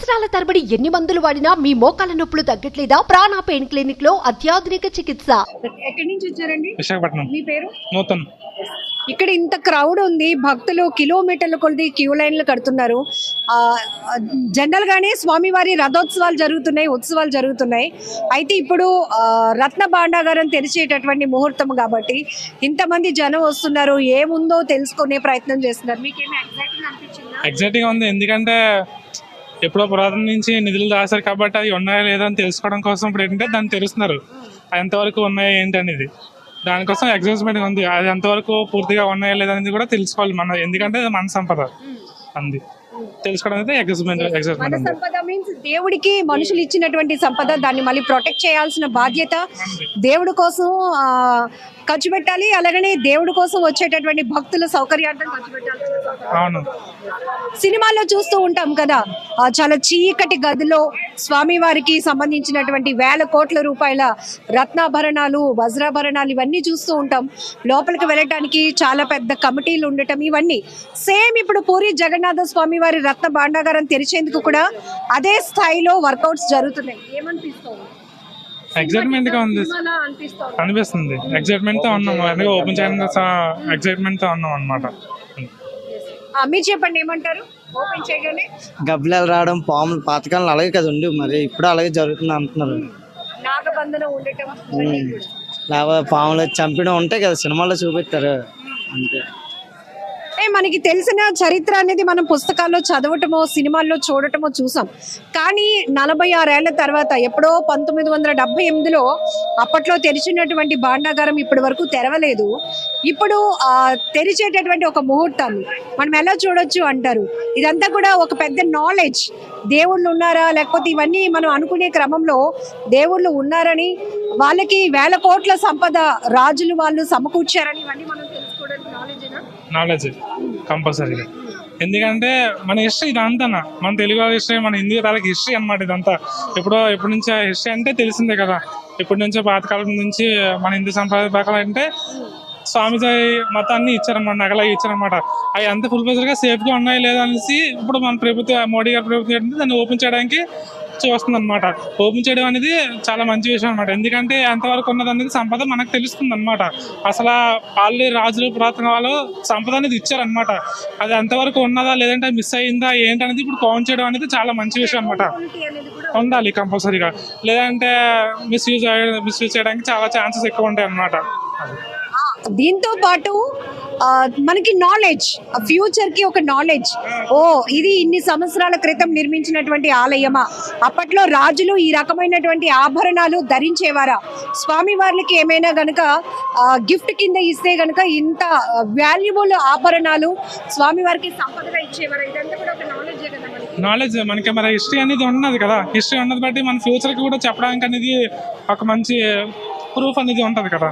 సంవత్సరాల తరబడి ఎన్ని మందులు వాడినా మీ మోకాల నొప్పులు తగ్గట్లేదా? ప్రాణ పెయిన్ క్లినిక్ లో అత్యాధునిక చికిత్స. ఎక్కడి నుంచి వచ్చారండి? విశాఖపట్నం. మీ పేరు? నూతన్. ఇక్కడ ఇంత క్రౌడ్ ఉంది, భక్తులు కిలోమీటర్ల కొద్ది క్యూ లైన్లు కడుతున్నారు. జనరల్ గానే స్వామివారి రథోత్సవాలు జరుగుతున్నాయి, ఉత్సవాలు జరుగుతున్నాయి. అయితే ఇప్పుడు రత్న భాండాగారం తెరిచేటటువంటి ముహూర్తం కాబట్టి ఇంతమంది జనం వస్తున్నారు. ఏముందో తెలుసుకునే ప్రయత్నం చేస్తున్నారు. మీకేమీ ఎగ్జైటింగ్ అనిపించిందా? ఎగ్జైటింగ్ గా ఉంది, ఎందుకంటే ఎప్పుడో పురాతన నుంచి నిధులు దాచారు కాబట్టి అవి ఉన్నాయా లేదా అని తెలుసుకోవడం కోసం ఇప్పుడు ఏంటంటే దాన్ని తెలుస్తున్నారు. అది ఎంతవరకు ఉన్నాయా ఏంటనేది, దానికోసం ఎగ్జైట్మెంట్ ఉంది. అది ఎంతవరకు పూర్తిగా ఉన్నాయా లేదా అనేది కూడా తెలుసుకోవాలి మన, ఎందుకంటే అది మన సంపద అంది తెలుసుకోవడం అయితే ఎగ్జైట్మెంట్ ఉంది. సంపద మీన్స్ దేవుడికి మనుషులు ఇచ్చినటువంటి సంపద, దాన్ని మళ్ళీ ప్రొటెక్ట్ చేయాల్సిన బాధ్యత దేవుడి కోసం ఖర్చు పెట్టాలి. అలాగనే దేవుడి కోసం వచ్చేటటువంటి భక్తుల సౌకర్యార్థం ఖర్చు పెట్టాలి. అవును, సినిమాల్లో చూస్తూ ఉంటాం కదా, చాలా చీకటి గదిలో స్వామివారికి సంబంధించినటువంటి వేల కోట్ల రూపాయల రత్నాభరణాలు, వజ్రాభరణాలు ఇవన్నీ చూస్తూ ఉంటాం. లోపలికి వెళ్ళటానికి చాలా పెద్ద కమిటీలు ఉండటం, ఇవన్నీ సేమ్ ఇప్పుడు పూరి జగన్నాథ స్వామి వారి రత్న భాండాగారం తెరిచేందుకు కూడా అదే స్థాయిలో వర్కౌట్స్ జరుగుతున్నాయి. ఏమనిపిస్తుంది? ఎగ్జైట్మెంట్ గా ఉంది అనిపిస్తుంది. ఎగ్జైట్మెంట్ తో ఉన్నాం, అందుకే ఓపెన్ చేయడం ఎగ్జైట్మెంట్ తో ఉన్నాం అనమాట. మీరు చెప్పండి, ఏమంటారు? ఓపెన్ చేయగానే గబ్బిలాలు రావడం, పాములు పాతకాలంలో అలాగే కదా ఉండి, మరి ఇప్పుడు అలాగే జరుగుతుంది అంటున్నారు. నాగబంధనం ఉండటం, లేకపోతే పాములు చంపడం ఉంటాయి కదా, సినిమాల్లో చూపిస్తారు అంతే. మనకి తెలిసిన చరిత్ర అనేది మనం పుస్తకాల్లో చదవటమో సినిమాల్లో చూడటమో చూసాం. కానీ 46 ఏళ్ల తర్వాత ఎప్పుడో 1978లో అప్పట్లో తెరిచినటువంటి భాండాగారం ఇప్పటి వరకు తెరవలేదు. ఇప్పుడు తెరిచేటటువంటి ఒక ముహూర్తాన్ని మనం ఎలా చూడొచ్చు అంటారు? ఇదంతా కూడా ఒక పెద్ద నాలెడ్జ్. దేవుళ్ళు ఉన్నారా, లేకపోతే ఇవన్నీ మనం అనుకునే క్రమంలో దేవుళ్ళు ఉన్నారని, వాళ్ళకి వేల కోట్ల సంపద రాజులు వాళ్ళు సమకూర్చారని, ఇవన్నీ మనం తెలుసుకోవడానికి నాలెడ్జ్ కంపల్సరీగా. ఎందుకంటే మన హిస్టరీ ఇదంతా, మన తెలుగు హిస్టరీ, మన హిందీ వాళ్ళకి హిస్టరీ అనమాట ఇదంతా. ఎప్పటి నుంచో హిస్టరీ అంటే తెలిసిందే కదా, ఎప్పటి నుంచో పాతకాలం నుంచి మన హిందూ సంప్రదాయ ప్రకారం అంటే స్వామిజీ మతాన్ని ఇచ్చారనమాట, నగలాగా ఇచ్చారనమాట. అవి అంత ఫుల్ ప్రెజర్గా సేఫ్గా ఉన్నాయి లేదా అనేసి ఇప్పుడు మన ప్రభుత్వం, మోడీ గారి ప్రభుత్వం ఏంటంటే దాన్ని ఓపెన్ చేయడానికి చూస్తుంది అనమాట. ఓపెన్ చేయడం అనేది చాలా మంచి విషయం అనమాట. ఎందుకంటే ఎంతవరకు ఉన్నది అనేది సంపద మనకు తెలుస్తుంది అనమాట. అసలు ఆల్రెడీ రాజులు, పురాతన వాళ్ళు సంపద అనేది ఇచ్చారనమాట. అది ఎంతవరకు ఉన్నదా లేదంటే మిస్ అయిందా ఏంటనేది ఇప్పుడు కౌంట్ చేయడం అనేది చాలా మంచి విషయం అనమాట. ఉండాలి కంపల్సరీగా, లేదంటే మిస్యూజ్ చేయడానికి చాలా ఛాన్సెస్ ఎక్కువ ఉంటాయి అన్నమాట. దీంతో పాటు మనకి నాలెడ్జ్, ఫ్యూచర్ కి ఒక నాలెడ్జ్. ఇది ఇన్ని సంవత్సరాల క్రితం నిర్మించినటువంటి ఆలయమా? అప్పట్లో రాజులు ఈ రకమైనటువంటి ఆభరణాలు ధరించేవారా? స్వామి వారికి ఏమైనా గనక గిఫ్ట్ కింద ఇస్తే గనక ఇంత వాల్యుబుల్ ఆభరణాలు స్వామి వారికి సంపదగా ఇచ్చేవారా? ఇదంతా కూడా ఒక నాలెడ్జ్ మనకి మరి హిస్టరీ అనేది ఉన్నది కదా. హిస్టరీ ఉన్నది బట్టి మన ఫ్యూచర్ కి కూడా చెప్పడానికి అనేది ఒక మంచి ప్రూఫ్ అనేది ఉంటది కదా.